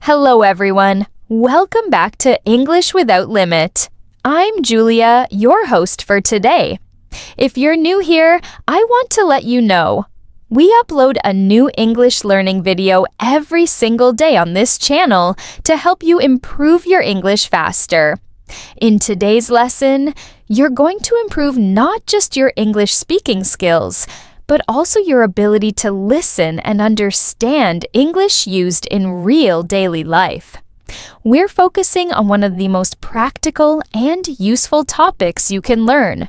Hello, everyone. Welcome back to English Without Limit. I'm Julia, your host for today. If you're new here, I want to let you know we upload a new English learning video every single day on this channel to help you improve your English faster. In today's lesson, you're going to improve not just your English speaking skills, but also your ability to listen and understand English used in real daily life. We're focusing on one of the most practical and useful topics you can learn: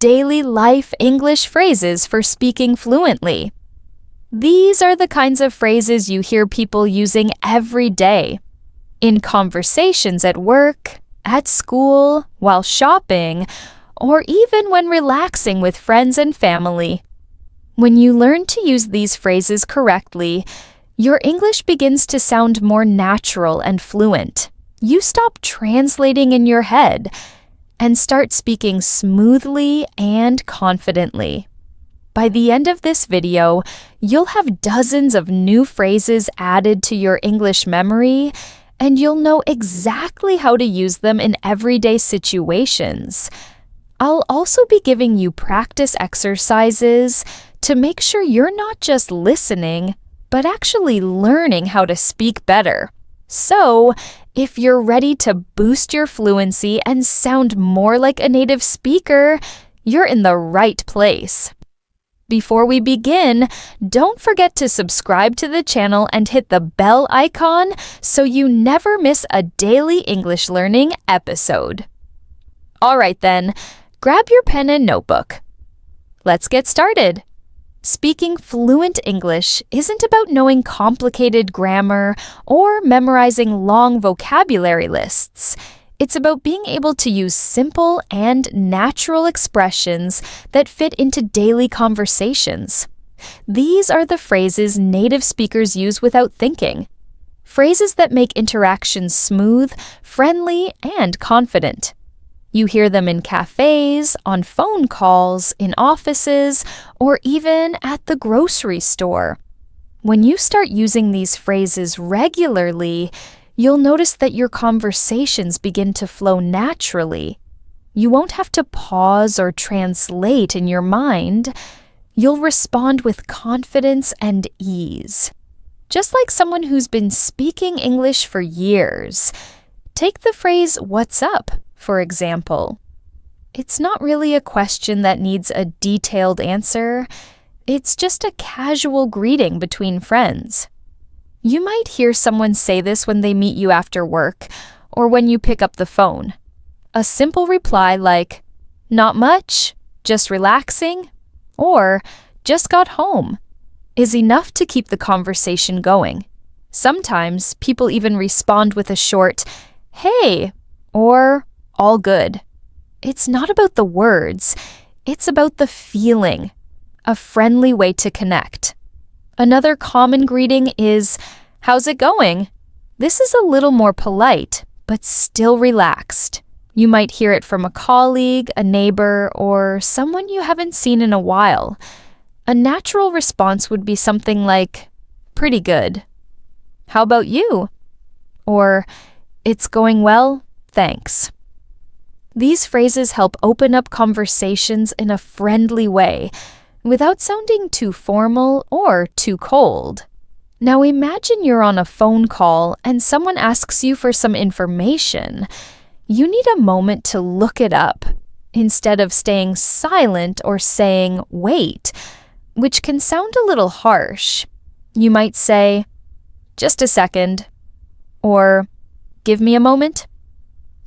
daily life English phrases for speaking fluently. These are the kinds of phrases you hear people using every day, in conversations at work, at school, while shopping, or even when relaxing with friends and family. When you learn to use these phrases correctly, your English begins to sound more natural and fluent. You stop translating in your head and start speaking smoothly and confidently. By the end of this video, you'll have dozens of new phrases added to your English memory, and you'll know exactly how to use them in everyday situations. I'll also be giving you practice exercises to make sure you're not just listening, but actually learning how to speak better. So, if you're ready to boost your fluency and sound more like a native speaker, you're in the right place. Before we begin, don't forget to subscribe to the channel and hit the bell icon so you never miss a daily English learning episode. All right then, grab your pen and notebook. Let's get started. Speaking fluent English isn't about knowing complicated grammar or memorizing long vocabulary lists. It's about being able to use simple and natural expressions that fit into daily conversations. These are the phrases native speakers use without thinking. Phrases that make interactions smooth, friendly, and confident. You hear them in cafes, on phone calls, in offices, or even at the grocery store. When you start using these phrases regularly, you'll notice that your conversations begin to flow naturally. You won't have to pause or translate in your mind. You'll respond with confidence and ease. Just like someone who's been speaking English for years. Take the phrase, "What's up?" for example. It's not really a question that needs a detailed answer. It's just a casual greeting between friends. You might hear someone say this when they meet you after work or when you pick up the phone. A simple reply like, "Not much, just relaxing," or "Just got home," is enough to keep the conversation going. Sometimes people even respond with a short, "Hey," or "All good." It's not about the words, it's about the feeling, a friendly way to connect. Another common greeting is, "How's it going?" This is a little more polite, but still relaxed. You might hear it from a colleague, a neighbor, or someone you haven't seen in a while. A natural response would be something like, "Pretty good." "How about you?" Or, "It's going well, thanks." These phrases help open up conversations in a friendly way, without sounding too formal or too cold. Now imagine you're on a phone call and someone asks you for some information. You need a moment to look it up, instead of staying silent or saying, "Wait," which can sound a little harsh. You might say, "Just a second," or "Give me a moment."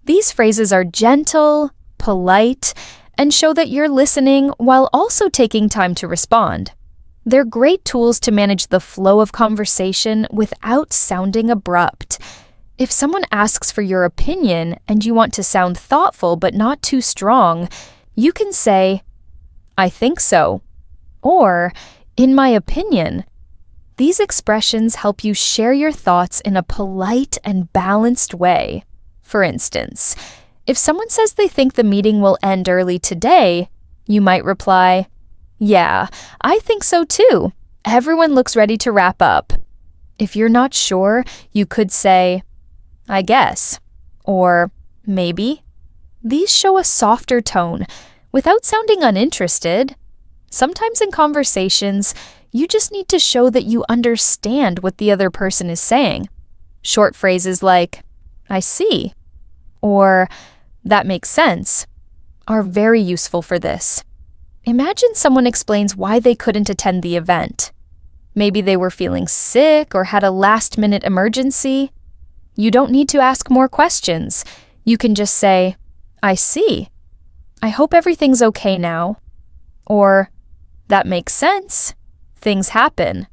These phrases are gentle, polite, and show that you're listening while also taking time to respond. They're great tools to manage the flow of conversation without sounding abrupt. If someone asks for your opinion and you want to sound thoughtful but not too strong, you can say, "I think so," or "In my opinion." These expressions help you share your thoughts in a polite and balanced way. For instance, if someone says they think the meeting will end early today, you might reply, "Yeah, I think so too. Everyone looks ready to wrap up." If you're not sure, you could say, I guess, or maybe. These show a softer tone without sounding uninterested. Sometimes in conversations, you just need to show that you understand what the other person is saying. Short phrases like, I see, or that makes sense, are very useful for this. Imagine someone explains why they couldn't attend the event. Maybe they were feeling sick or had a last-minute emergency. You don't need to ask more questions. You can just say, I see. I hope everything's okay now. Or, that makes sense. Things happen.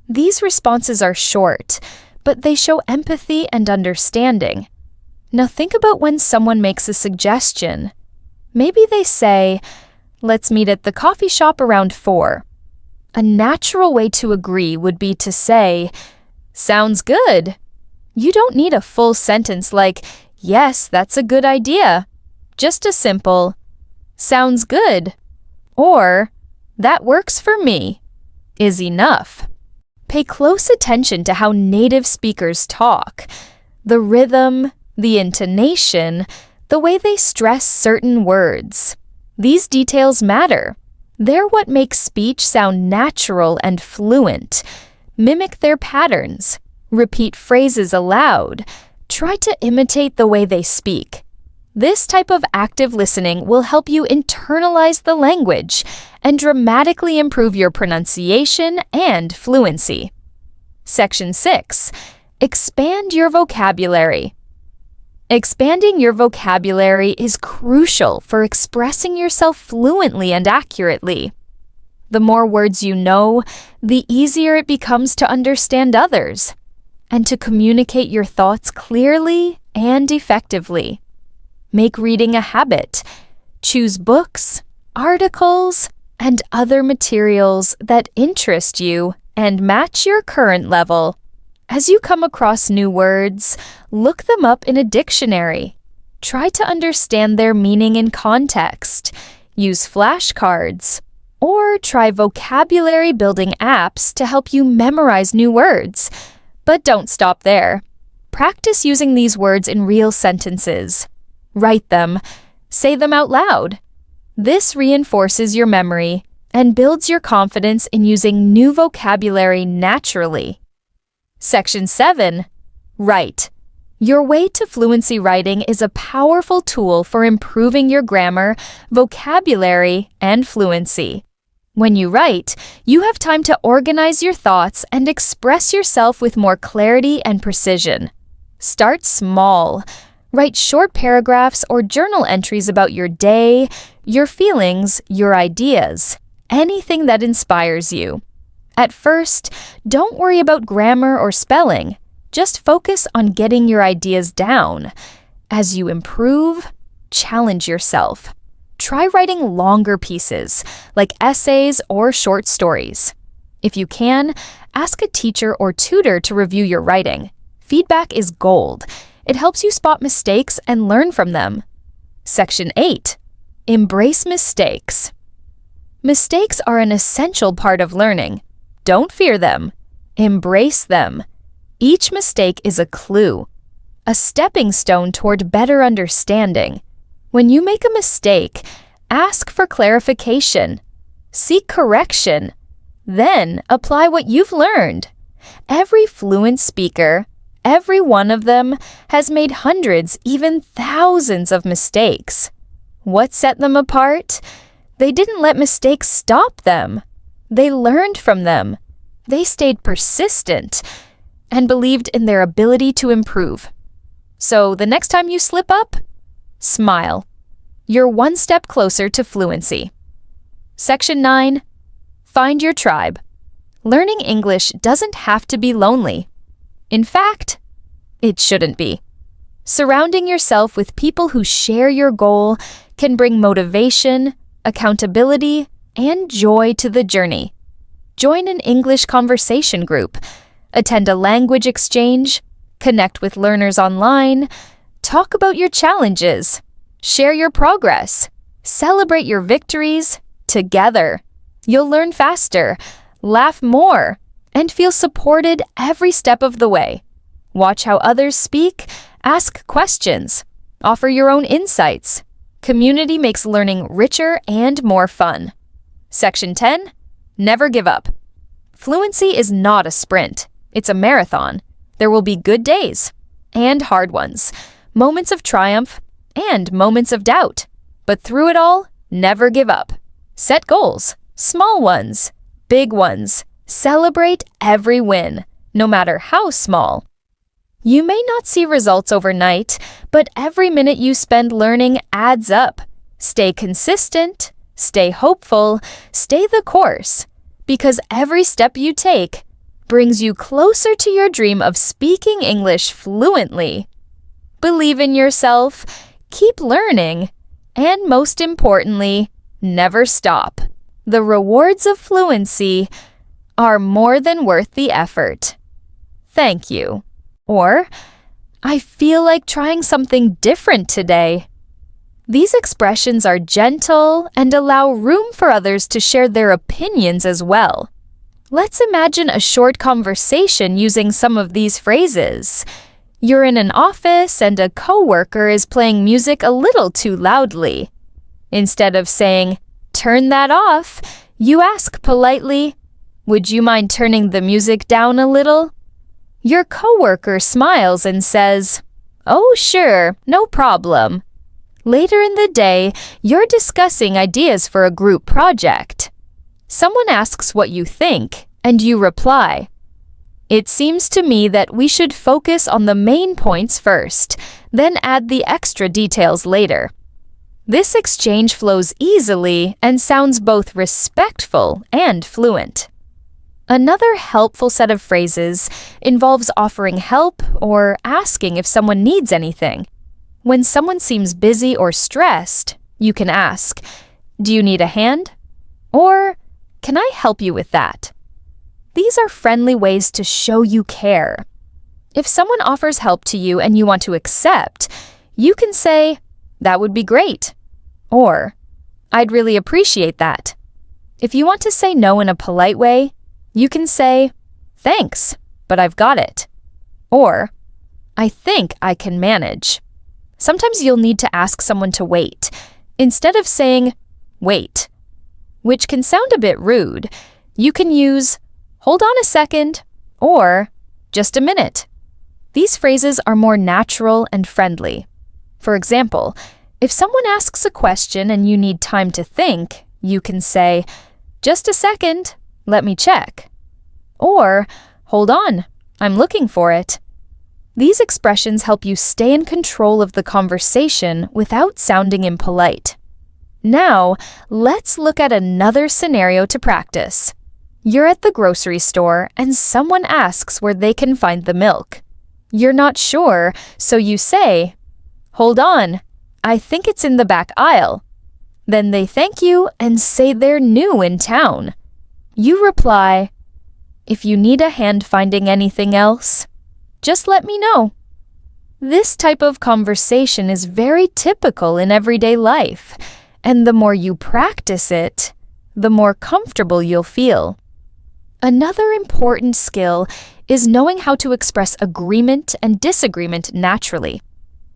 These responses are short, but they show empathy and understanding. Now think about when someone makes a suggestion. Maybe they say, let's meet at the coffee shop around 4. A natural way to agree would be to say, sounds good. You don't need a full sentence like, yes, that's a good idea. Just a simple, sounds good, or that works for me, is enough. Pay close attention to how native speakers talk. The rhythm, the intonation, the way they stress certain words. These details matter. They're what makes speech sound natural and fluent. Mimic their patterns. Repeat phrases aloud. Try to imitate the way they speak. This type of active listening will help you internalize the language and dramatically improve your pronunciation and fluency. Section 6. Expand your vocabulary. Expanding your vocabulary is crucial for expressing yourself fluently and accurately. The more words you know, the easier it becomes to understand others and to communicate your thoughts clearly and effectively. Make reading a habit. Choose books, articles, and other materials that interest you and match your current level. As you come across new words, look them up in a dictionary. Try to understand their meaning in context. Use flashcards. Or try vocabulary-building apps to help you memorize new words. But don't stop there. Practice using these words in real sentences. Write them. Say them out loud. This reinforces your memory and builds your confidence in using new vocabulary naturally. Section 7. Write. Your Way to Fluency Writing is a powerful tool for improving your grammar, vocabulary, and fluency. When you write, you have time to organize your thoughts and express yourself with more clarity and precision. Start small. Write short paragraphs or journal entries about your day, your feelings, your ideas, anything that inspires you. At first, don't worry about grammar or spelling. Just focus on getting your ideas down. As you improve, challenge yourself. Try writing longer pieces, like essays or short stories. If you can, ask a teacher or tutor to review your writing. Feedback is gold. It helps you spot mistakes and learn from them. Section 8. Embrace mistakes. Mistakes are an essential part of learning. Don't fear them. Embrace them. Each mistake is a clue, a stepping stone toward better understanding. When you make a mistake, ask for clarification. Seek correction. Then apply what you've learned. Every fluent speaker, every one of them, has made hundreds, even thousands of mistakes. What set them apart? They didn't let mistakes stop them. They learned from them. They stayed persistent and believed in their ability to improve. So the next time you slip up, smile. You're one step closer to fluency. Section 9. Find your tribe. Learning English doesn't have to be lonely. In fact, it shouldn't be. Surrounding yourself with people who share your goal can bring motivation, accountability, and joy to the journey. Join an English conversation group, attend a language exchange, connect with learners online, talk about your challenges, share your progress, celebrate your victories together. You'll learn faster, laugh more, and feel supported every step of the way. Watch how others speak, ask questions, offer your own insights. Community makes learning richer and more fun. Section 10. Never give up. Fluency is not a sprint. It's a marathon. There will be good days and hard ones, moments of triumph and moments of doubt. But through it all, never give up. Set goals, small ones, big ones. Celebrate every win, no matter how small. You may not see results overnight, but every minute you spend learning adds up. Stay consistent, stay hopeful, stay the course, because every step you take brings you closer to your dream of speaking English fluently. Believe in yourself, keep learning, and most importantly, never stop. The rewards of fluency are more than worth the effort. Thank you. Or, I feel like trying something different today. These expressions are gentle and allow room for others to share their opinions as well. Let's imagine a short conversation using some of these phrases. You're in an office and a coworker is playing music a little too loudly. Instead of saying, "Turn that off," you ask politely, "Would you mind turning the music down a little?" Your coworker smiles and says, "Oh, sure, no problem." Later in the day, you're discussing ideas for a group project. Someone asks what you think, and you reply, "It seems to me that we should focus on the main points first, then add the extra details later." This exchange flows easily and sounds both respectful and fluent. Another helpful set of phrases involves offering help or asking if someone needs anything. When someone seems busy or stressed, you can ask, "Do you need a hand?" Or, "Can I help you with that?" These are friendly ways to show you care. If someone offers help to you and you want to accept, you can say, "That would be great," or, "I'd really appreciate that." If you want to say no in a polite way, you can say, "Thanks, but I've got it," or, "I think I can manage." Sometimes you'll need to ask someone to wait, instead of saying, "Wait," which can sound a bit rude. You can use, "Hold on a second," or, "Just a minute." These phrases are more natural and friendly. For example, if someone asks a question and you need time to think, you can say, "Just a second, let me check." Or, "Hold on, I'm looking for it." These expressions help you stay in control of the conversation without sounding impolite. Now, let's look at another scenario to practice. You're at the grocery store and someone asks where they can find the milk. You're not sure, so you say, "Hold on, I think it's in the back aisle." Then they thank you and say they're new in town. You reply, "If you need a hand finding anything else, just let me know." This type of conversation is very typical in everyday life, and the more you practice it, the more comfortable you'll feel. Another important skill is knowing how to express agreement and disagreement naturally.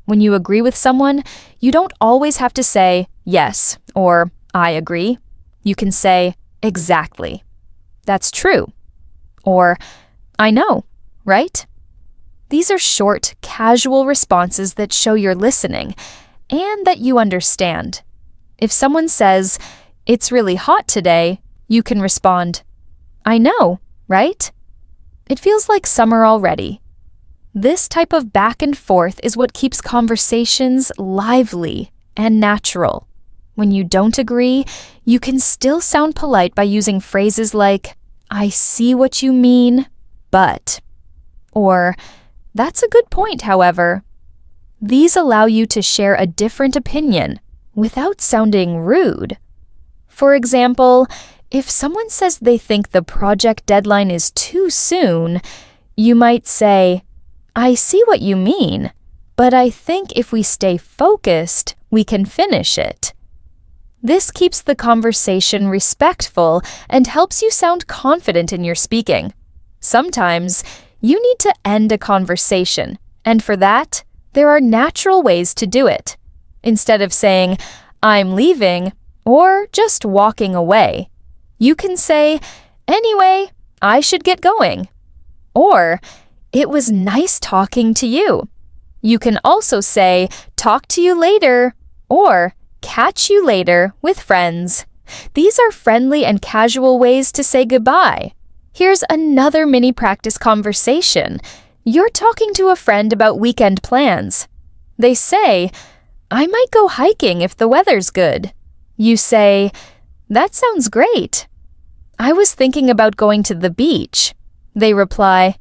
When you agree with someone, you don't always have to say, "Yes," or "I agree." You can say, "Exactly. That's true." Or, "I know, right?" These are short, casual responses that show you're listening and that you understand. If someone says, "It's really hot today," you can respond, "I know, right?" It feels like summer already. This type of back and forth is what keeps conversations lively and natural. When you don't agree, you can still sound polite by using phrases like, "I see what you mean, but," or, "That's a good point, however." These allow you to share a different opinion without sounding rude. For example, if someone says they think the project deadline is too soon, you might say, "I see what you mean, but I think if we stay focused, we can finish it." This keeps the conversation respectful and helps you sound confident in your speaking. Sometimes you need to end a conversation, and for that, there are natural ways to do it. Instead of saying, "I'm leaving," or just walking away, you can say, "Anyway, I should get going." Or, "It was nice talking to you." You can also say, "Talk to you later," or "Catch you later" with friends. These are friendly and casual ways to say goodbye. Here's another mini practice conversation. You're talking to a friend about weekend plans. They say, "I might go hiking if the weather's good." You say, "That sounds great." "I was thinking about going to the beach." They reply,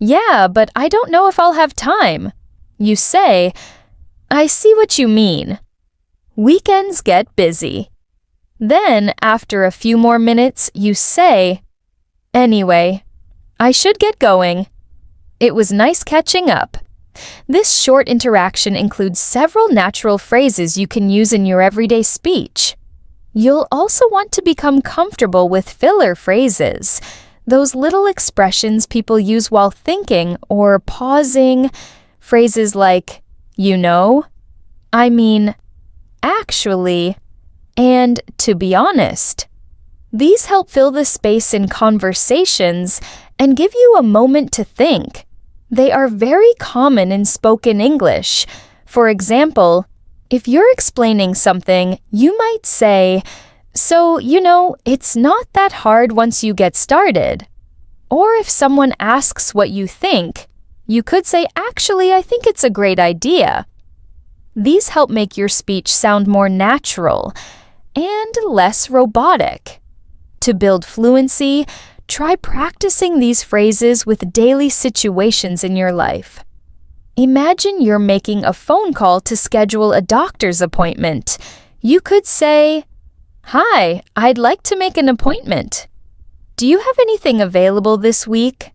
"Yeah, but I don't know if I'll have time." You say, "I see what you mean." Weekends get busy. Then, after a few more minutes, you say, "Anyway, I should get going. It was nice catching up." This short interaction includes several natural phrases you can use in your everyday speech. You'll also want to become comfortable with filler phrases, those little expressions people use while thinking or pausing. Phrases like, "you know," "I mean," "actually," and "to be honest." These help fill the space in conversations and give you a moment to think. They are very common in spoken English. For example, if you're explaining something, you might say, "So, it's not that hard once you get started." Or if someone asks what you think, you could say, "Actually, I think it's a great idea." These help make your speech sound more natural and less robotic. To build fluency, try practicing these phrases with daily situations in your life. Imagine you're making a phone call to schedule a doctor's appointment. You could say, "Hi, I'd like to make an appointment. Do you have anything available this week?"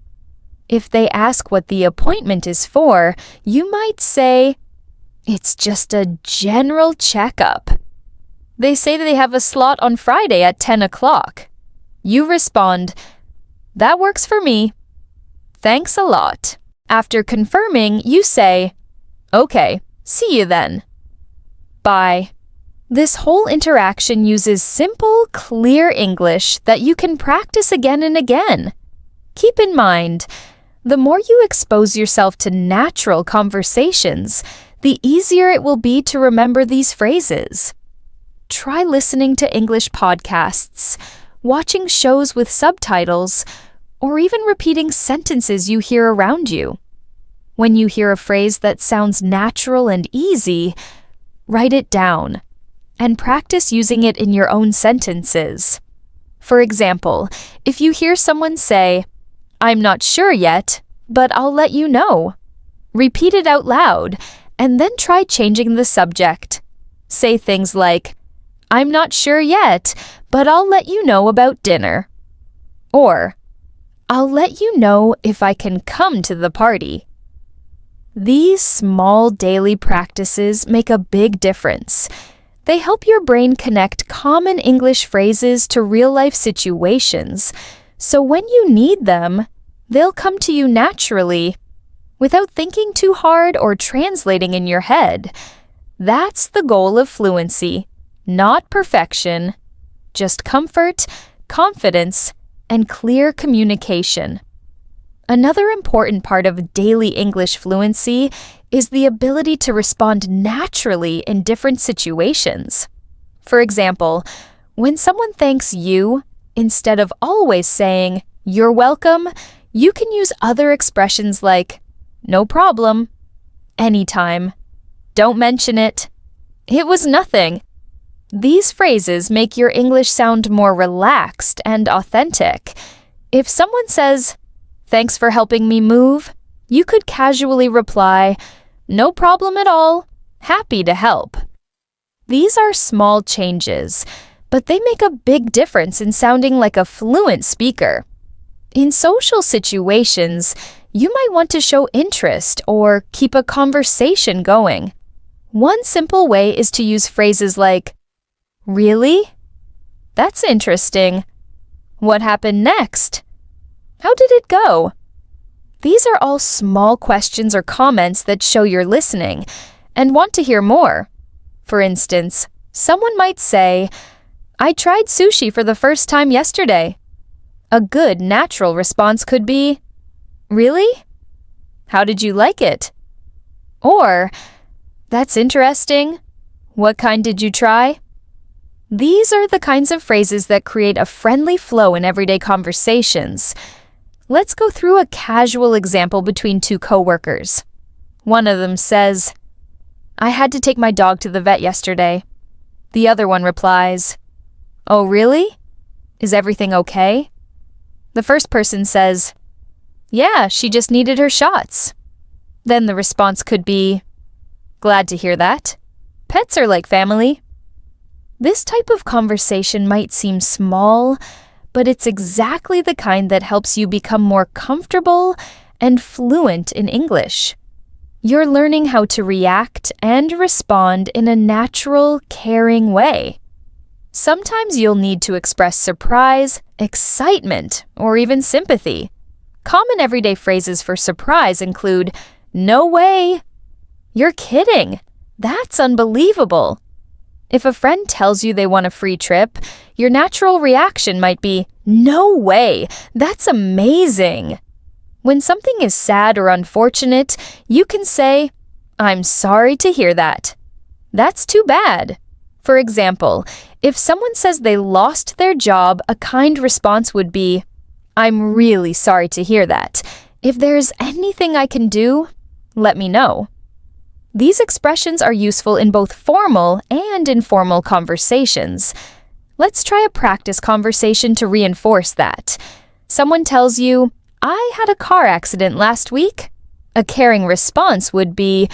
If they ask what the appointment is for, you might say, "It's just a general checkup." They say they have a slot on Friday at 10 o'clock. You respond, "That works for me. Thanks a lot." After confirming, you say, "Okay, see you then. Bye." This whole interaction uses simple, clear English that you can practice again and again. Keep in mind, the more you expose yourself to natural conversations, the easier it will be to remember these phrases. Try listening to English podcasts, watching shows with subtitles, or even repeating sentences you hear around you. When you hear a phrase that sounds natural and easy, write it down and practice using it in your own sentences. For example, if you hear someone say, "I'm not sure yet, but I'll let you know," repeat it out loud and then try changing the subject. Say things like, "I'm not sure yet, but I'll let you know about dinner." Or, "I'll let you know if I can come to the party." These small daily practices make a big difference. They help your brain connect common English phrases to real-life situations, so when you need them, they'll come to you naturally, without thinking too hard or translating in your head. That's the goal of fluency, not perfection, just comfort, confidence, and clear communication. Another important part of daily English fluency is the ability to respond naturally in different situations. For example, when someone thanks you, instead of always saying, "You're welcome," you can use other expressions like, "No problem," "Anytime," "Don't mention it," "It was nothing." These phrases make your English sound more relaxed and authentic. If someone says, "Thanks for helping me move," you could casually reply, "No problem at all. Happy to help." These are small changes, but they make a big difference in sounding like a fluent speaker. In social situations, you might want to show interest or keep a conversation going. One simple way is to use phrases like, "Really? That's interesting. What happened next? How did it go? These are all small questions or comments that show you're listening and want to hear more. For instance, someone might say, I tried sushi for the first time yesterday. A good, natural response could be, Really? How did you like it? Or, That's interesting. What kind did you try? These are the kinds of phrases that create a friendly flow in everyday conversations. Let's go through a casual example between two coworkers. One of them says, I had to take my dog to the vet yesterday. The other one replies, Oh, really? Is everything okay? The first person says, Yeah, she just needed her shots. Then the response could be, Glad to hear that. Pets are like family. This type of conversation might seem small, but it's exactly the kind that helps you become more comfortable and fluent in English. You're learning how to react and respond in a natural, caring way. Sometimes you'll need to express surprise, excitement, or even sympathy. Common everyday phrases for surprise include, No way! You're kidding! That's unbelievable! If a friend tells you they want a free trip, your natural reaction might be, No way! That's amazing! When something is sad or unfortunate, you can say, I'm sorry to hear that. That's too bad. For example, if someone says they lost their job, a kind response would be, I'm really sorry to hear that. If there's anything I can do, let me know. These expressions are useful in both formal and informal conversations. Let's try a practice conversation to reinforce that. Someone tells you, I had a car accident last week. A caring response would be,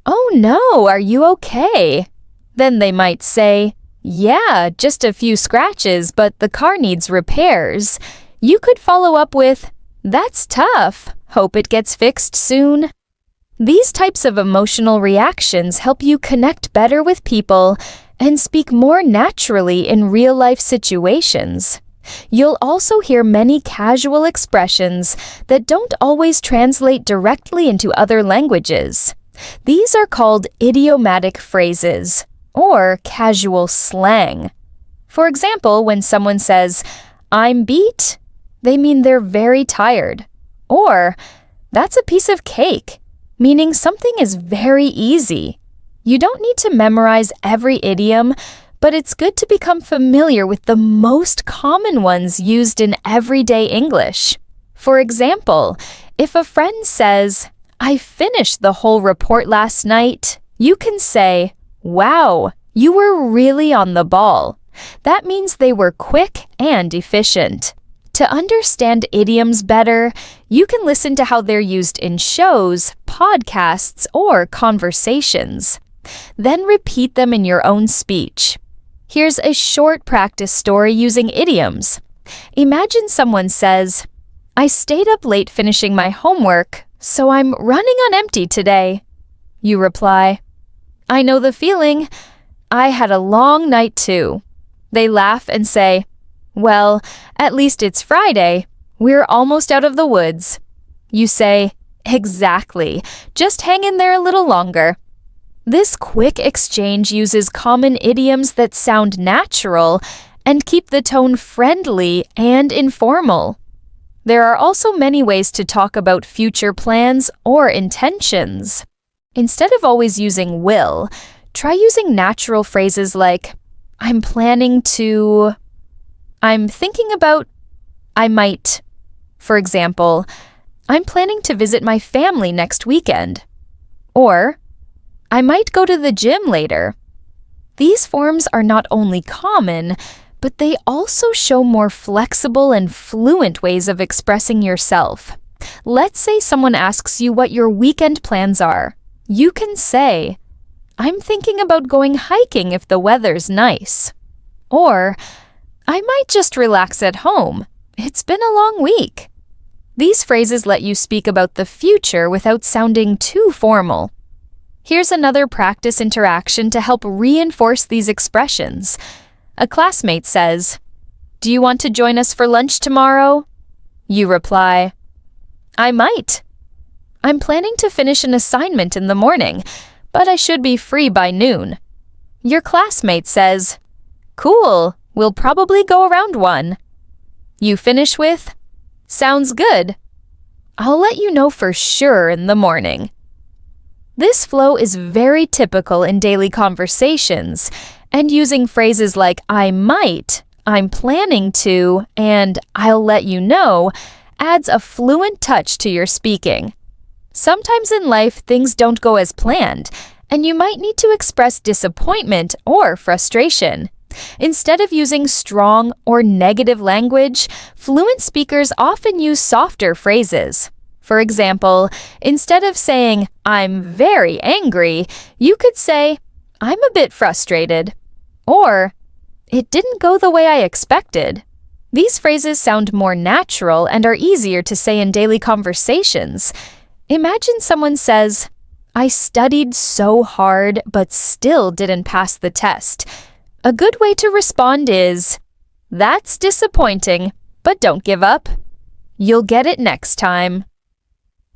Oh no, are you okay? Then they might say, Yeah, just a few scratches, but the car needs repairs. You could follow up with, That's tough. Hope it gets fixed soon. These types of emotional reactions help you connect better with people and speak more naturally in real-life situations. You'll also hear many casual expressions that don't always translate directly into other languages. These are called idiomatic phrases, or casual slang. For example, when someone says, I'm beat, they mean they're very tired. Or, that's a piece of cake, meaning something is very easy. You don't need to memorize every idiom, but it's good to become familiar with the most common ones used in everyday English. For example, if a friend says, I finished the whole report last night, you can say, Wow, you were really on the ball. That means they were quick and efficient. To understand idioms better, you can listen to how they're used in shows, podcasts, or conversations. Then repeat them in your own speech. Here's a short practice story using idioms. Imagine someone says, I stayed up late finishing my homework, so I'm running on empty today. You reply, I know the feeling. I had a long night too. They laugh and say, Well, at least it's Friday. We're almost out of the woods. You say, Exactly. Just hang in there a little longer. This quick exchange uses common idioms that sound natural and keep the tone friendly and informal. There are also many ways to talk about future plans or intentions. Instead of always using will, try using natural phrases like, I'm planning to... I'm thinking about... I might... For example, I'm planning to visit my family next weekend. Or, I might go to the gym later. These forms are not only common, but they also show more flexible and fluent ways of expressing yourself. Let's say someone asks you what your weekend plans are. You can say, I'm thinking about going hiking if the weather's nice. Or, I might just relax at home. It's been a long week. These phrases let you speak about the future without sounding too formal. Here's another practice interaction to help reinforce these expressions. A classmate says, Do you want to join us for lunch tomorrow? You reply, I might. I'm planning to finish an assignment in the morning, but I should be free by noon. Your classmate says, Cool, we'll probably go around one. You finish with, Sounds good. I'll let you know for sure in the morning. This flow is very typical in daily conversations, and using phrases like I might, I'm planning to, and I'll let you know adds a fluent touch to your speaking. Sometimes in life, things don't go as planned, and you might need to express disappointment or frustration. Instead of using strong or negative language, fluent speakers often use softer phrases. For example, instead of saying, I'm very angry, you could say, I'm a bit frustrated. Or, it didn't go the way I expected. These phrases sound more natural and are easier to say in daily conversations. Imagine someone says, I studied so hard but still didn't pass the test. A good way to respond is, That's disappointing, but don't give up. You'll get it next time.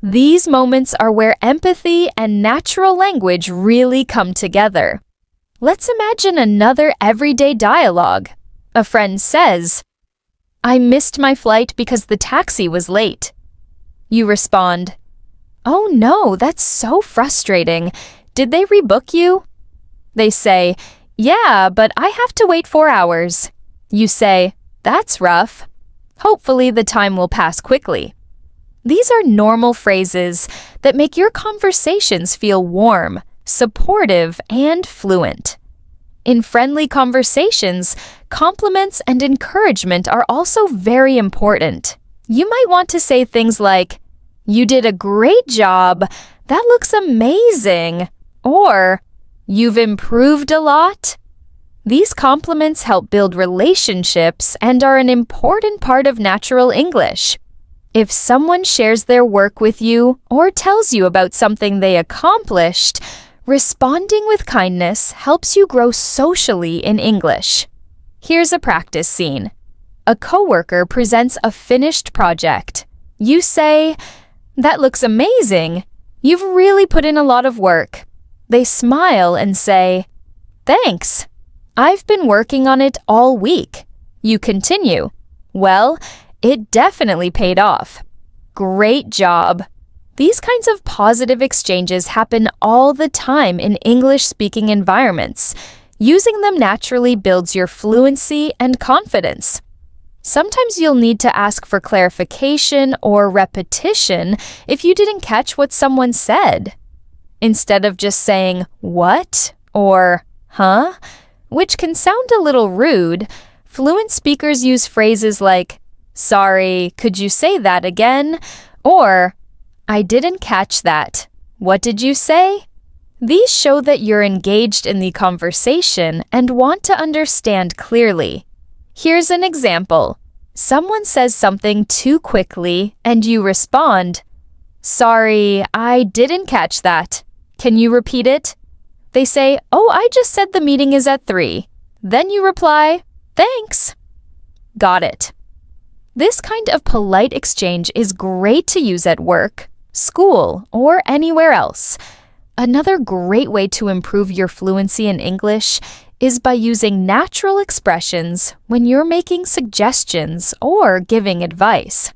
These moments are where empathy and natural language really come together. Let's imagine another everyday dialogue. A friend says, I missed my flight because the taxi was late. You respond, Oh no, that's so frustrating. Did they rebook you? They say, Yeah, but I have to wait 4 hours. You say, That's rough. Hopefully the time will pass quickly. These are normal phrases that make your conversations feel warm, supportive, and fluent. In friendly conversations, compliments and encouragement are also very important. You might want to say things like, You did a great job. That looks amazing. Or, You've improved a lot. These compliments help build relationships and are an important part of natural English. If someone shares their work with you or tells you about something they accomplished, responding with kindness helps you grow socially in English. Here's a practice scene. A coworker presents a finished project. You say, That looks amazing. You've really put in a lot of work. They smile and say, Thanks. I've been working on it all week. You continue, Well, it definitely paid off. Great job. These kinds of positive exchanges happen all the time in English-speaking environments. Using them naturally builds your fluency and confidence. Sometimes you'll need to ask for clarification or repetition if you didn't catch what someone said. Instead of just saying, What? Or, Huh? Which can sound a little rude, fluent speakers use phrases like, Sorry, could you say that again? Or, I didn't catch that. What did you say? These show that you're engaged in the conversation and want to understand clearly. Here's an example. Someone says something too quickly and you respond, Sorry, I didn't catch that. Can you repeat it? They say, Oh, I just said the meeting is at 3. Then you reply, Thanks. Got it. This kind of polite exchange is great to use at work, school, or anywhere else. Another great way to improve your fluency in English is by using natural expressions when you're making suggestions or giving advice.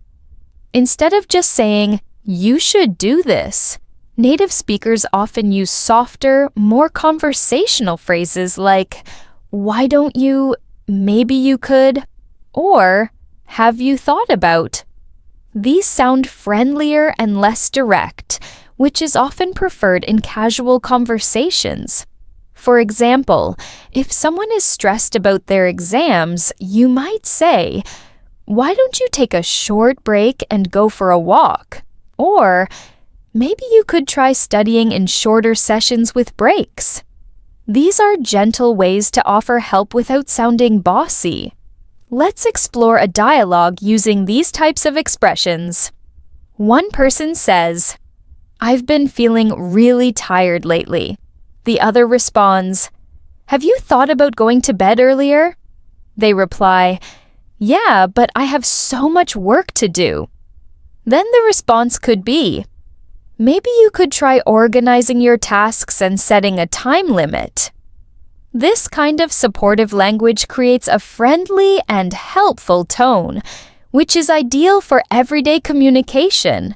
Instead of just saying, You should do this, native speakers often use softer, more conversational phrases like, Why don't you, maybe you could, or Have you thought about? These sound friendlier and less direct, which is often preferred in casual conversations. For example, if someone is stressed about their exams, you might say, Why don't you take a short break and go for a walk? Or, maybe you could try studying in shorter sessions with breaks. These are gentle ways to offer help without sounding bossy. Let's explore a dialogue using these types of expressions. One person says, I've been feeling really tired lately. The other responds, Have you thought about going to bed earlier? They reply, Yeah, but I have so much work to do. Then the response could be, maybe you could try organizing your tasks and setting a time limit. This kind of supportive language creates a friendly and helpful tone, which is ideal for everyday communication.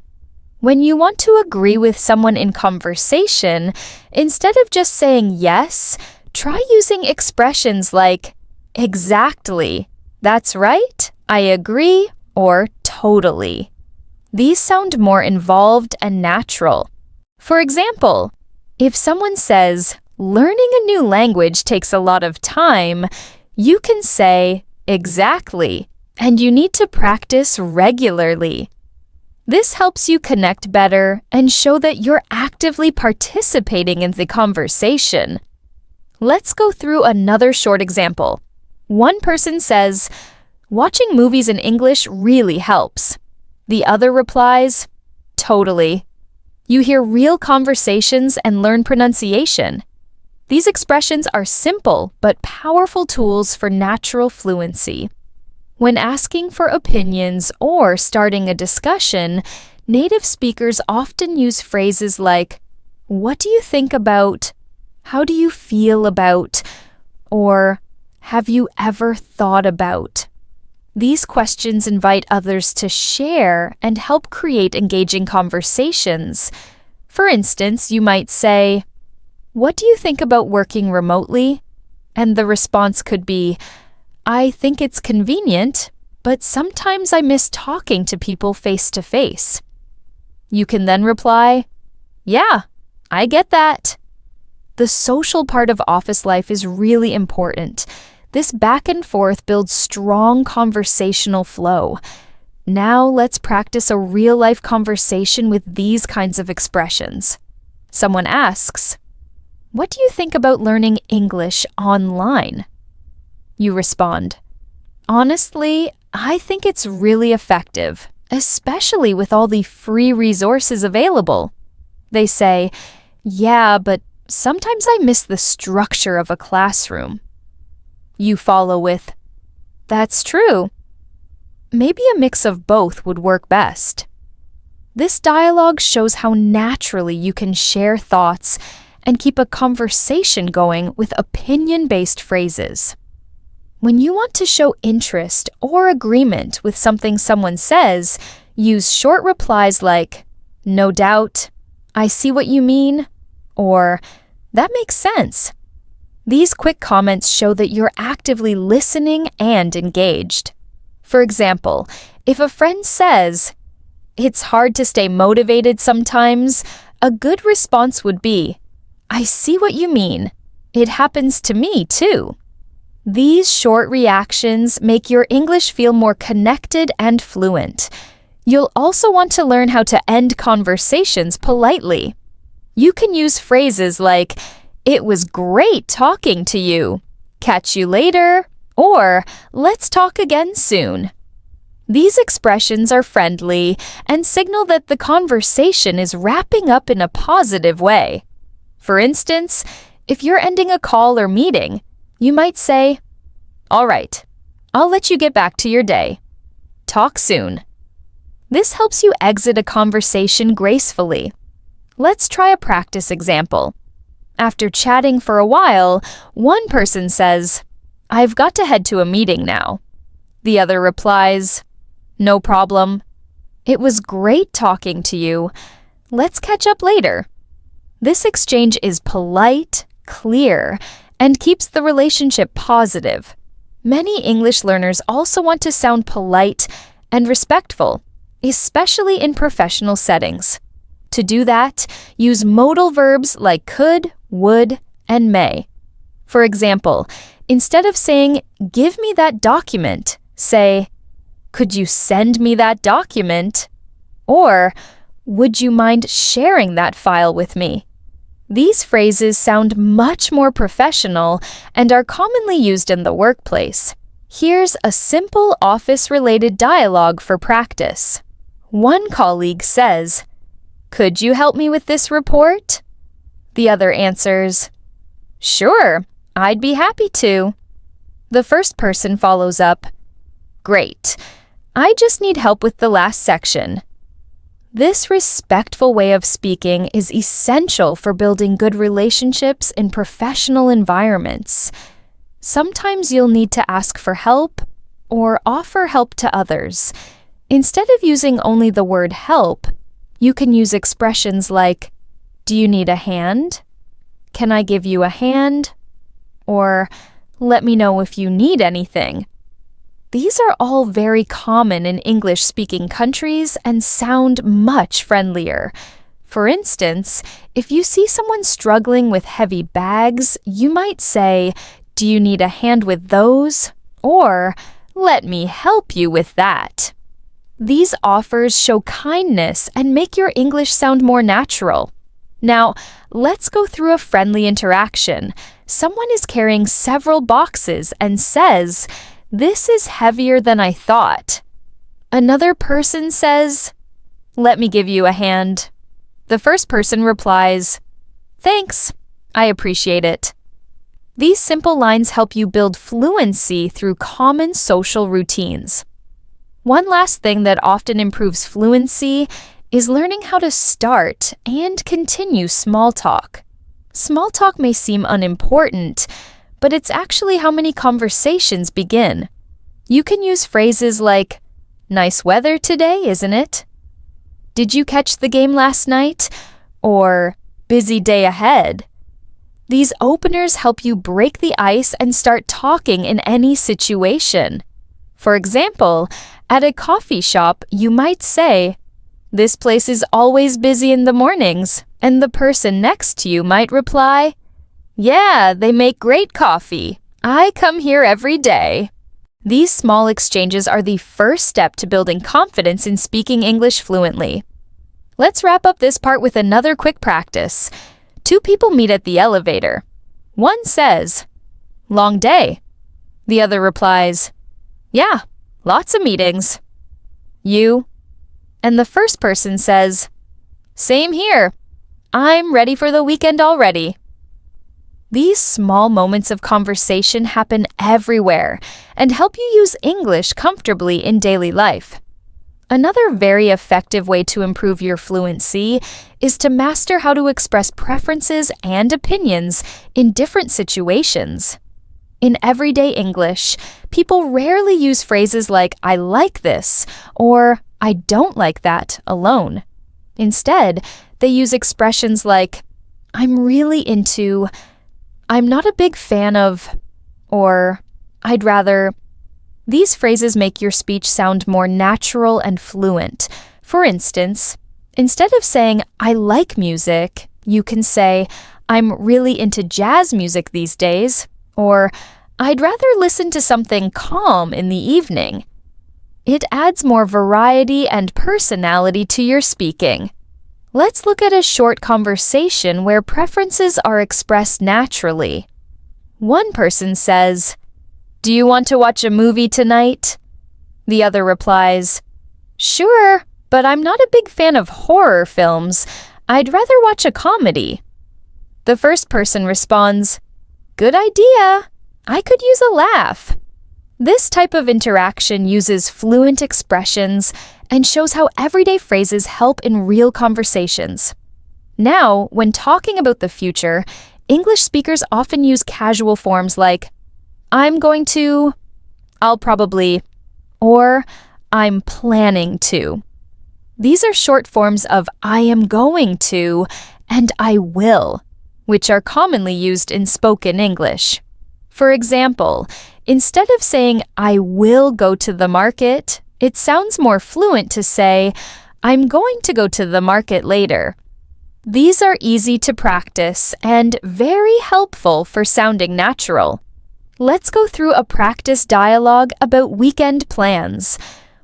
When you want to agree with someone in conversation, instead of just saying yes, try using expressions like, exactly, that's right, I agree, or totally. These sound more involved and natural. For example, if someone says, learning a new language takes a lot of time, you can say, exactly, and you need to practice regularly. This helps you connect better and show that you're actively participating in the conversation. Let's go through another short example. One person says, watching movies in English really helps. The other replies, totally. You hear real conversations and learn pronunciation. These expressions are simple but powerful tools for natural fluency. When asking for opinions or starting a discussion, native speakers often use phrases like, what do you think about, how do you feel about, or have you ever thought about? These questions invite others to share and help create engaging conversations. For instance, you might say, what do you think about working remotely? And the response could be, I think it's convenient, but sometimes I miss talking to people face to face. You can then reply, yeah, I get that. The social part of office life is really important. This back and forth builds strong conversational flow. Now let's practice a real-life conversation with these kinds of expressions. Someone asks, what do you think about learning English online? You respond, honestly, I think it's really effective, especially with all the free resources available. They say, yeah, but sometimes I miss the structure of a classroom. You follow with, that's true. Maybe a mix of both would work best. This dialogue shows how naturally you can share thoughts and keep a conversation going with opinion-based phrases. When you want to show interest or agreement with something someone says, use short replies like, no doubt, I see what you mean, or that makes sense. These quick comments show that you're actively listening and engaged. For example, if a friend says, it's hard to stay motivated sometimes, a good response would be, I see what you mean. It happens to me too. These short reactions make your English feel more connected and fluent. You'll also want to learn how to end conversations politely. You can use phrases like, it was great talking to you, catch you later, or let's talk again soon. These expressions are friendly and signal that the conversation is wrapping up in a positive way. For instance, if you're ending a call or meeting, you might say, all right, I'll let you get back to your day. Talk soon. This helps you exit a conversation gracefully. Let's try a practice example. After chatting for a while, one person says, I've got to head to a meeting now. The other replies, no problem. It was great talking to you. Let's catch up later. This exchange is polite, clear, and keeps the relationship positive. Many English learners also want to sound polite and respectful, especially in professional settings. To do that, use modal verbs like could, would, and may. For example, instead of saying, give me that document, say, could you send me that document? Or, would you mind sharing that file with me? These phrases sound much more professional and are commonly used in the workplace. Here's a simple office-related dialogue for practice. One colleague says, could you help me with this report? The other answers, sure, I'd be happy to. The first person follows up, Great. I just need help with the last section. This respectful way of speaking is essential for building good relationships in professional environments. Sometimes you'll need to ask for help or offer help to others. Instead of using only the word help, you can use expressions like, "Do you need a hand?" "Can I give you a hand?" Or, "Let me know if you need anything." These are all very common in English-speaking countries and sound much friendlier. For instance, if you see someone struggling with heavy bags, you might say, "Do you need a hand with those?" Or, "Let me help you with that." These offers show kindness and make your English sound more natural. Now, let's go through a friendly interaction. Someone is carrying several boxes and says, "This is heavier than I thought." Another person says, "Let me give you a hand." The first person replies, "Thanks, I appreciate it." These simple lines help you build fluency through common social routines. One last thing that often improves fluency is learning how to start and continue small talk. Small talk may seem unimportant, but it's actually how many conversations begin. You can use phrases like, "Nice weather today, isn't it?" "Did you catch the game last night?" Or, "Busy day ahead." These openers help you break the ice and start talking in any situation. For example, at a coffee shop, you might say, "This place is always busy in the mornings," and the person next to you might reply, "Yeah, they make great coffee. I come here every day." These small exchanges are the first step to building confidence in speaking English fluently. Let's wrap up this part with another quick practice. Two people meet at the elevator. One says, "Long day." The other replies, "Yeah, lots of meetings." "You?" And the first person says, "Same here. I'm ready for the weekend already." These small moments of conversation happen everywhere and help you use English comfortably in daily life. Another very effective way to improve your fluency is to master how to express preferences and opinions in different situations. In everyday English, people rarely use phrases like "I like this" or "I don't like that" alone. Instead, they use expressions like "I'm really into," "I'm not a big fan of," or "I'd rather." These phrases make your speech sound more natural and fluent. For instance, instead of saying "I like music," you can say "I'm really into jazz music these days," or "I'd rather listen to something calm in the evening." It adds more variety and personality to your speaking. Let's look at a short conversation where preferences are expressed naturally. One person says, "Do you want to watch a movie tonight?" The other replies, "Sure, but I'm not a big fan of horror films. I'd rather watch a comedy." The first person responds, "Good idea. I could use a laugh." This type of interaction uses fluent expressions and shows how everyday phrases help in real conversations. Now, when talking about the future, English speakers often use casual forms like "I'm going to," "I'll probably," or "I'm planning to." These are short forms of "I am going to" and "I will," which are commonly used in spoken English. For example, instead of saying "I will go to the market," it sounds more fluent to say "I'm going to go to the market later." These are easy to practice and very helpful for sounding natural. Let's go through a practice dialogue about weekend plans.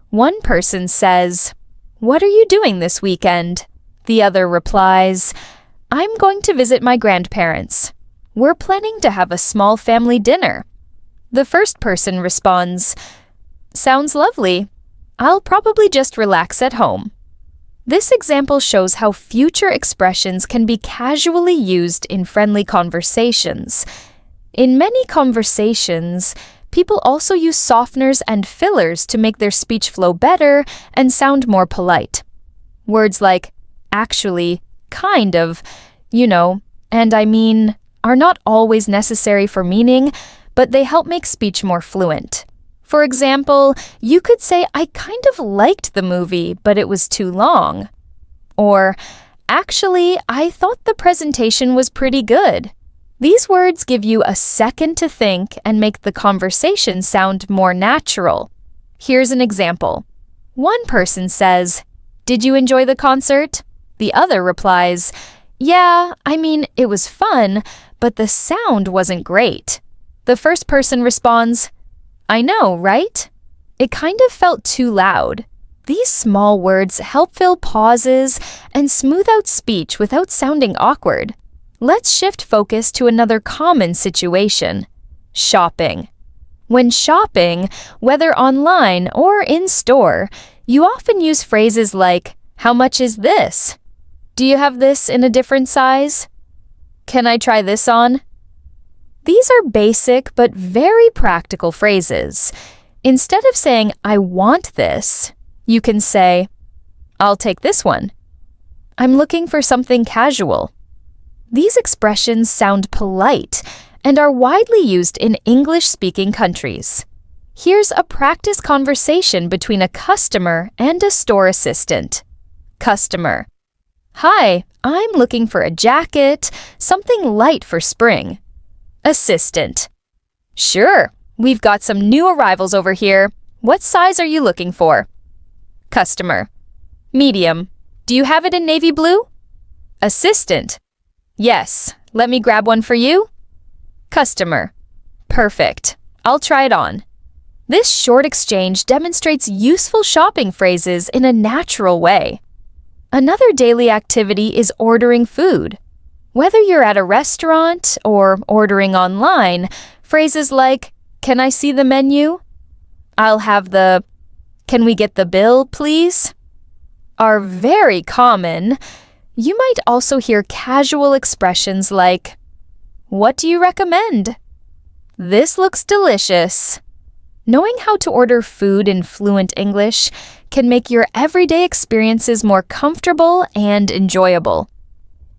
One person says, "What are you doing this weekend?" The other replies, "I'm going to visit my grandparents. We're planning to have a small family dinner." The first person responds, "Sounds lovely. I'll probably just relax at home." This example shows how future expressions can be casually used in friendly conversations. In many conversations, People also use softeners and fillers to make their speech flow better and sound more polite. Words like actually, kind of, and I mean are not always necessary for meaning, but they help make speech more fluent. For example, you could say, I kind of liked the movie, but it was too long. Or, actually, I thought the presentation was pretty good. These words give you a second to think and make the conversation sound more natural. Here's an example. One person says, "Did you enjoy the concert?" The other replies, "Yeah, I mean, it was fun, but the sound wasn't great." The first person responds, "I know, right? It kind of felt too loud." These small words help fill pauses and smooth out speech without sounding awkward. Let's shift focus to another common situation: shopping. When shopping, whether online or in store, you often use phrases like, "How much is this?" "Do you have this in a different size?" "Can I try this on?" These are basic but very practical phrases. Instead of saying, "I want this," you can say, "I'll take this one." "I'm looking for something casual." These expressions sound polite and are widely used in English-speaking countries. Here's a practice conversation between a customer and a store assistant. Customer: "Hi, I'm looking for a jacket, something light for spring." Assistant: "Sure, we've got some new arrivals over here. What size are you looking for?" Customer: "Medium. Do you have it in navy blue?" Assistant: "Yes, let me grab one for you." Customer: "Perfect. I'll try it on." This short exchange demonstrates useful shopping phrases in a natural way. Another daily activity is ordering food. Whether you're at a restaurant or ordering online, phrases like, "Can I see the menu?" "I'll have the," "Can we get the bill, please?" are very common. You might also hear casual expressions like, "What do you recommend?" "This looks delicious." Knowing how to order food in fluent English can make your everyday experiences more comfortable and enjoyable.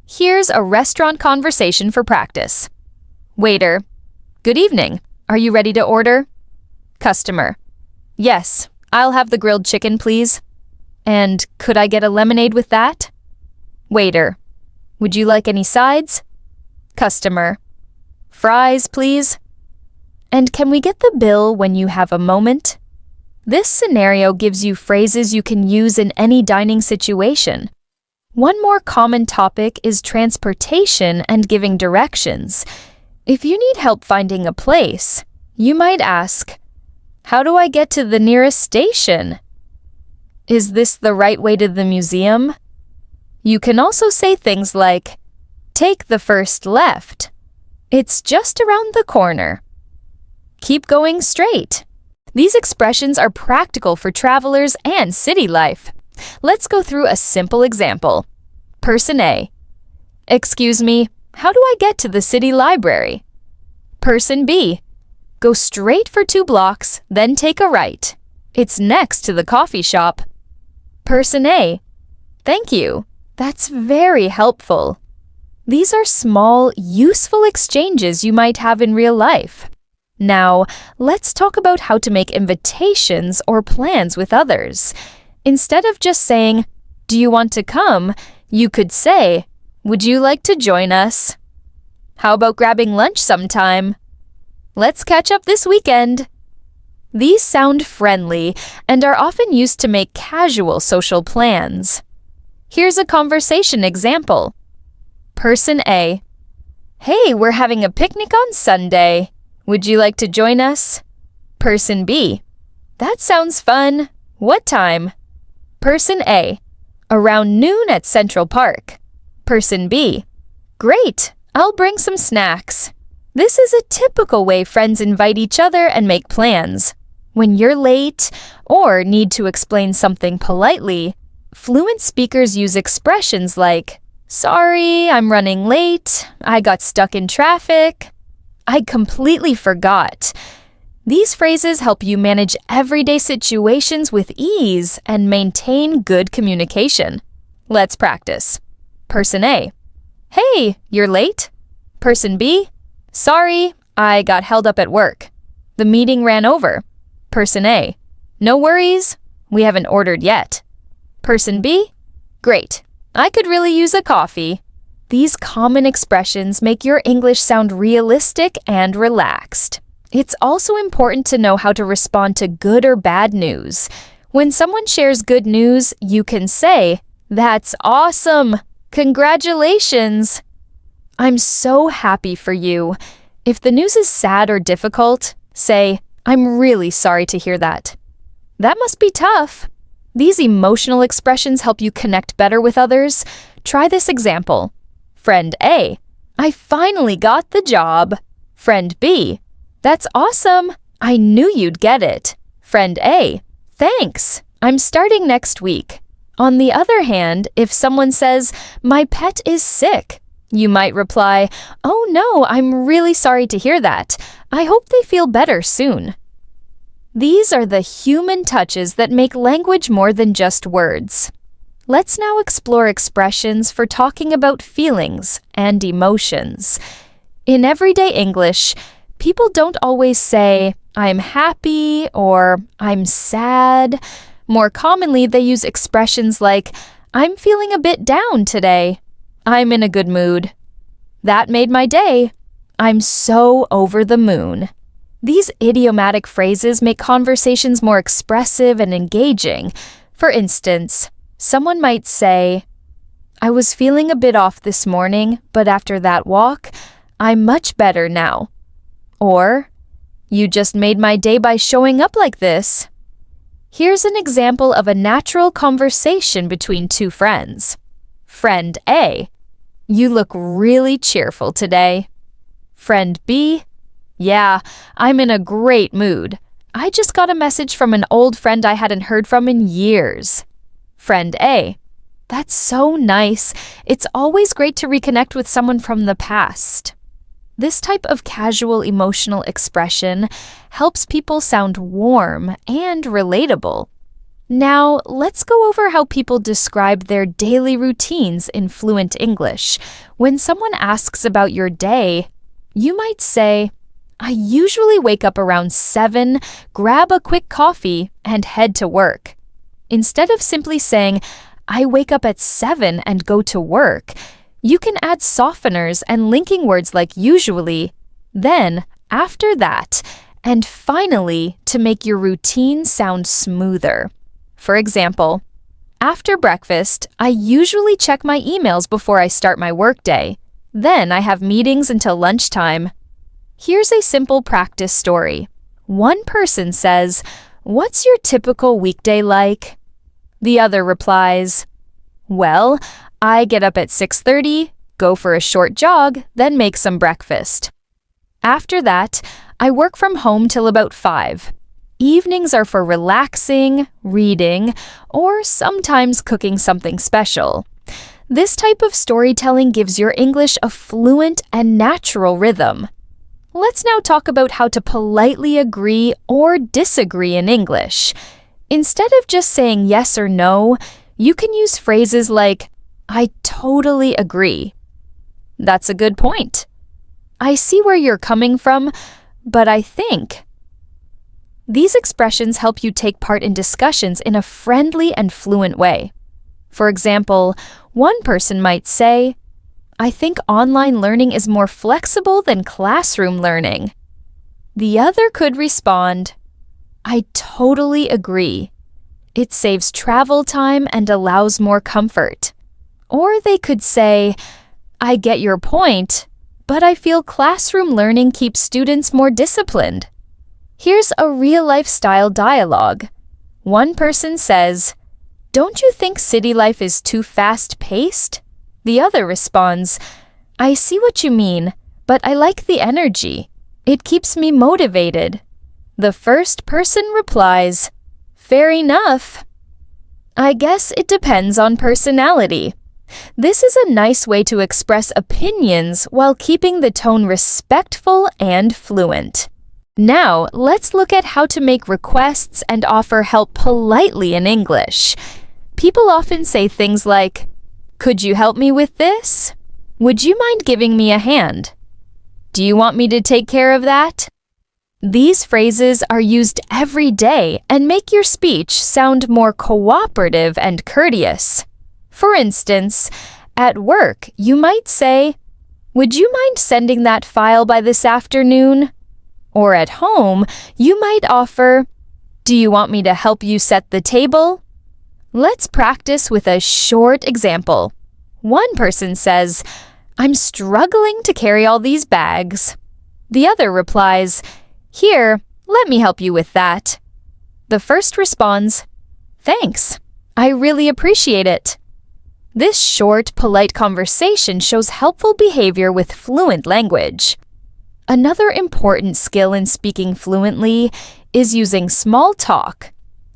Here's a restaurant conversation for practice. Waiter: "Good evening. Are you ready to order?" Customer: "Yes, I'll have the grilled chicken, please." "And could I get a lemonade with that?" Waiter: "Would you like any sides?" Customer: "Fries, please." "And can we get the bill when you have a moment?" This scenario gives you phrases you can use in any dining situation. One more common topic is transportation and giving directions. If you need help finding a place, you might ask, "How do I get to the nearest station?" "Is this the right way to the museum?" You can also say things like, "Take the first left. It's just around the corner." "Keep going straight." These expressions are practical for travelers and city life. Let's go through a simple example. Person A: "Excuse me, how do I get to the city library?" Person B: "Go straight for 2 blocks, then take a right. It's next to the coffee shop." Person A: "Thank you. That's very helpful." These are small, useful exchanges you might have in real life. Now, let's talk about how to make invitations or plans with others. Instead of just saying, "Do you want to come?" you could say, "Would you like to join us?" "How about grabbing lunch sometime?" "Let's catch up this weekend." These sound friendly and are often used to make casual social plans. Here's a conversation example. Person A: "Hey, we're having a picnic on Sunday. Would you like to join us?" Person B: "That sounds fun. What time?" Person A: "Around noon at Central Park." Person B: "Great, I'll bring some snacks." This is a typical way friends invite each other and make plans. When you're late or need to explain something politely, fluent speakers use expressions like, "Sorry, I'm running late. I got stuck in traffic. I completely forgot." These phrases help you manage everyday situations with ease and maintain good communication. Let's practice. Person A: Hey, you're late? Person B: Sorry, I got held up at work. The meeting ran over. Person A: No worries, we haven't ordered yet. Person B: Great, I could really use a coffee. These common expressions make your English sound realistic and relaxed. It's also important to know how to respond to good or bad news. When someone shares good news, you can say, "That's awesome! Congratulations!" "I'm so happy for you." If the news is sad or difficult, say, "I'm really sorry to hear that." "That must be tough." These emotional expressions help you connect better with others. Try this example. Friend A: I finally got the job. Friend B: That's awesome. I knew you'd get it. Friend A: Thanks. I'm starting next week. On the other hand, if someone says, "My pet is sick," you might reply, "Oh no, I'm really sorry to hear that. I hope they feel better soon." These are the human touches that make language more than just words. Let's now explore expressions for talking about feelings and emotions. In everyday English, people don't always say, "I'm happy" or "I'm sad." More commonly, they use expressions like, "I'm feeling a bit down today." "I'm in a good mood." "That made my day." "I'm so over the moon." These idiomatic phrases make conversations more expressive and engaging. For instance, someone might say, "I was feeling a bit off this morning, but after that walk, I'm much better now." Or, "You just made my day by showing up like this." Here's an example of a natural conversation between two friends. Friend A: You look really cheerful today. Friend B: Yeah, I'm in a great mood. I just got a message from an old friend I hadn't heard from in years. Friend A: That's so nice. It's always great to reconnect with someone from the past. This type of casual emotional expression helps people sound warm and relatable. Now, let's go over how people describe their daily routines in fluent English. When someone asks about your day, you might say, "I usually wake up around 7, grab a quick coffee, and head to work." Instead of simply saying, "I wake up at 7 and go to work," you can add softeners and linking words like "usually," then, after that, and finally to make your routine sound smoother. For example, after breakfast, I usually check my emails before I start my workday. Then I have meetings until lunchtime. Here's a simple practice story. One person says, "What's your typical weekday like?" The other replies, "Well, I get up at 6:30, go for a short jog, then make some breakfast. After that, I work from home till about 5. Evenings are for relaxing, reading, or sometimes cooking something special." This type of storytelling gives your English a fluent and natural rhythm. Let's now talk about how to politely agree or disagree in English. Instead of just saying yes or no, you can use phrases like, "I totally agree." "That's a good point." "I see where you're coming from, but I think." These expressions help you take part in discussions in a friendly and fluent way. For example, one person might say, "I think online learning is more flexible than classroom learning." The other could respond, "I totally agree. It saves travel time and allows more comfort." Or they could say, "I get your point, but I feel classroom learning keeps students more disciplined." Here's a real-life style dialogue. One person says, "Don't you think city life is too fast-paced?" The other responds, "I see what you mean, but I like the energy. It keeps me motivated." The first person replies, "Fair enough." I guess it depends on personality. This is a nice way to express opinions while keeping the tone respectful and fluent. Now, let's look at how to make requests and offer help politely in English. People often say things like, "Could you help me with this? Would you mind giving me a hand? Do you want me to take care of that?" These phrases are used every day and make your speech sound more cooperative and courteous. For instance, at work, you might say, "Would you mind sending that file by this afternoon?" Or at home, you might offer, "Do you want me to help you set the table?" Let's practice with a short example. One person says, "I'm struggling to carry all these bags." The other replies, "Here, let me help you with that." The first responds, "Thanks, I really appreciate it." This short, polite conversation shows helpful behavior with fluent language. Another important skill in speaking fluently is using small talk.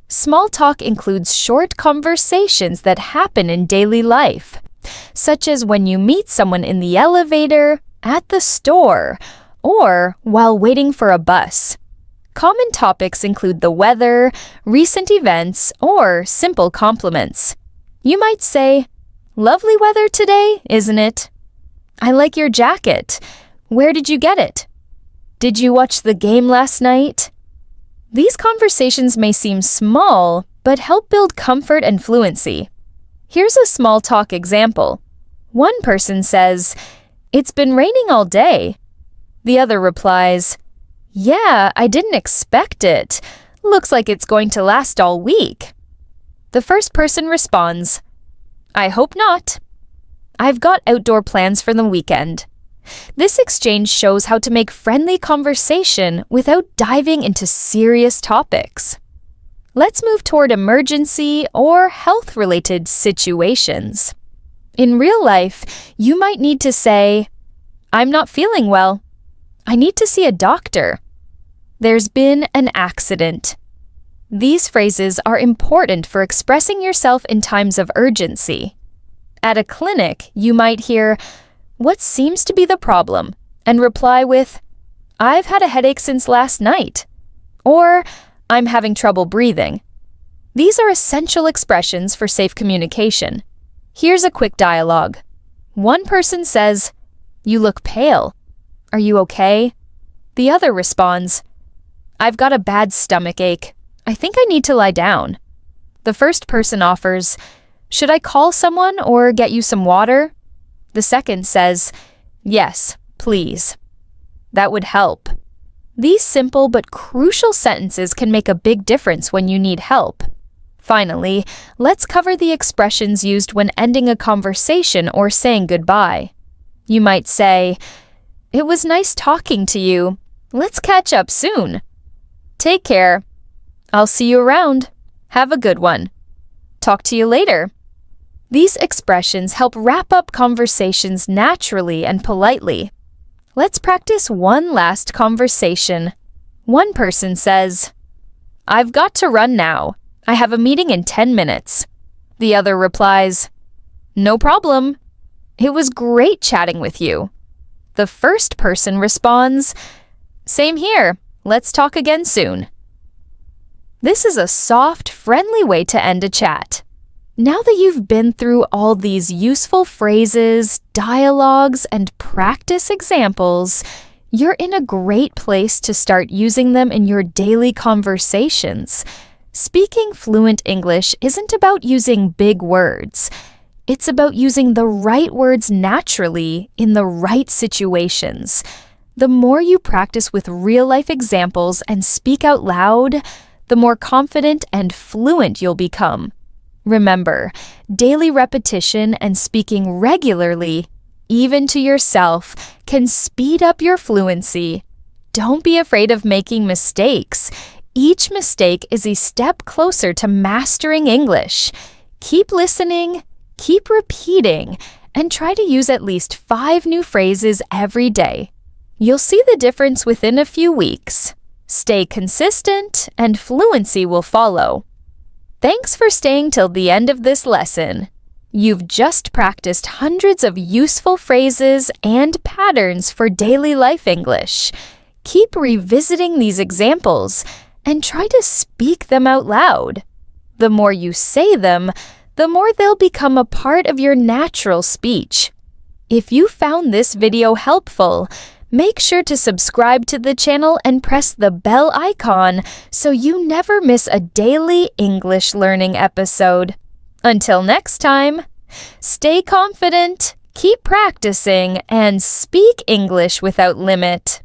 Small talk includes short conversations that happen in daily life, such as when you meet someone in the elevator, at the store, or while waiting for a bus. Common topics include the weather, recent events, or simple compliments. You might say, "Lovely weather today, isn't it?" "I like your jacket. Where did you get it?" "Did you watch the game last night?" These conversations may seem small, but help build comfort and fluency. Here's a small talk example. One person says, "It's been raining all day." The other replies, "Yeah, I didn't expect it. Looks like it's going to last all week." The first person responds, "I hope not. I've got outdoor plans for the weekend." This exchange shows how to make friendly conversation without diving into serious topics. Let's move toward emergency or health-related situations. In real life, you might need to say, "I'm not feeling well. I need to see a doctor." "There's been an accident." These phrases are important for expressing yourself in times of urgency. At a clinic, you might hear, "What seems to be the problem?" and reply with, "I've had a headache since last night," or "I'm having trouble breathing." These are essential expressions for safe communication. Here's a quick dialogue. One person says, "You look pale. Are you okay?" The other responds, "I've got a bad stomach ache. I think I need to lie down." The first person offers, "Should I call someone or get you some water?" The second says, "Yes, please." That would help. These simple but crucial sentences can make a big difference when you need help. Finally, let's cover the expressions used when ending a conversation or saying goodbye. You might say, "It was nice talking to you. Let's catch up soon." "Take care." "I'll see you around. Have a good one." "Talk to you later." These expressions help wrap up conversations naturally and politely. Let's practice one last conversation. One person says, "I've got to run now. I have a meeting in 10 minutes. The other replies, "No problem. It was great chatting with you." The first person responds, "Same here. Let's talk again soon." This is a soft, friendly way to end a chat. Now that you've been through all these useful phrases, dialogues, and practice examples, you're in a great place to start using them in your daily conversations. Speaking fluent English isn't about using big words. It's about using the right words naturally in the right situations. The more you practice with real-life examples and speak out loud, the more confident and fluent you'll become. Remember, daily repetition and speaking regularly, even to yourself, can speed up your fluency. Don't be afraid of making mistakes. Each mistake is a step closer to mastering English. Keep listening, keep repeating, and try to use at least 5 new phrases every day. You'll see the difference within a few weeks. Stay consistent, and fluency will follow. Thanks for staying till the end of this lesson. You've just practiced hundreds of useful phrases and patterns for daily life English. Keep revisiting these examples and try to speak them out loud. The more you say them, the more they'll become a part of your natural speech. If you found this video helpful, make sure to subscribe to the channel and press the bell icon so you never miss a daily English learning episode. Until next time, stay confident, keep practicing, and speak English without limit.